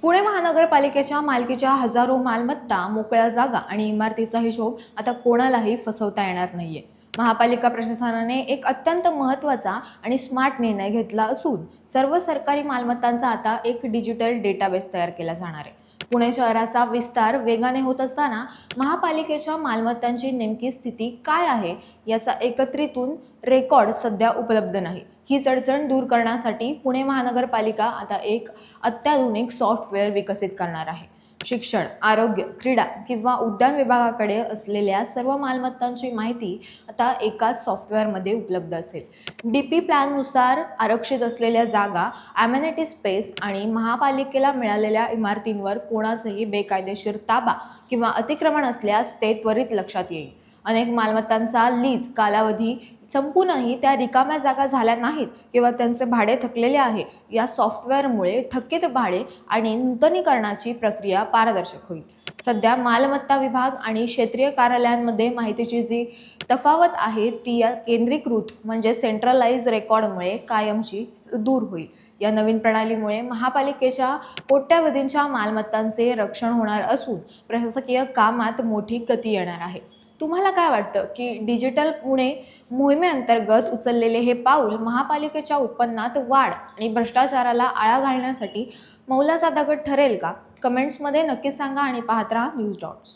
पुणे महानगरपालिकेच्या मालकीच्या हजारो मालमत्ता, मोकळ्या जागा आणि इमारतीचा हिशोब आता कोणालाही फसवता येणार नाहीये. महापालिका प्रशासनाने एक अत्यंत महत्त्वाचा आणि स्मार्ट निर्णय घेतला असून सर्व सरकारी मालमत्तांचा आता एक डिजिटल डेटाबेस तयार केला जाणार आहे. पुणे शहराचा विस्तार वेगाने होत असताना महापालिकेच्या मालमत्तांची नेमकी स्थिती काय आहे याचा एकत्रितून रेकॉर्ड सध्या उपलब्ध नाही. ही अडचण दूर करण्यासाठी पुणे महानगरपालिका आता एक अत्याधुनिक सॉफ्टवेअर विकसित करणार आहे. शिक्षण, आरोग्य, क्रीडा किंवा उद्यान विभागाकडे असलेल्या सर्व मालमत्तांची माहिती आता एकाच सॉफ्टवेअरमध्ये उपलब्ध असेल. डीपी प्लॅननुसार आरक्षित असलेल्या जागा, ॲमेनिटी स्पेस आणि महापालिकेला मिळालेल्या इमारतींवर कोणाचेही बेकायदेशीर ताबा किंवा अतिक्रमण असल्यास ते त्वरित लक्षात येईल. अनेक मालमत्तांचा लीज कालावधी संपूनही त्या रिकाम्या जागा झाल्या नाहीत किंवा त्यांचे भाडे थकलेले आहे. या सॉफ्टवेअरमुळे थकीत भाडे आणि नूतनीकरणाची प्रक्रिया पारदर्शक होईल. सध्या मालमत्ता विभाग आणि क्षेत्रीय कार्यालयांमध्ये माहितीची जी तफावत आहे ती या केंद्रीकृत म्हणजे सेंट्रलाइज रेकॉर्डमुळे कायमची दूर होईल. या नवीन प्रणालीमुळे महापालिकेच्या कोट्यावधींच्या मालमत्तांचे रक्षण होणार असून प्रशासकीय कामात मोठी गती येणार आहे. तुम्हाला काय वाटतं की डिजिटल पुणे मोहिमेअंतर्गत उचललेले हे पाऊल महापालिकेच्या उत्पन्नात वाढ आणि भ्रष्टाचाराला आळा घालण्यासाठी मौलाचा दगड ठरेल का? कमेंट्समध्ये नक्की सांगा आणि पाहत राहा न्यूज डॉट्स.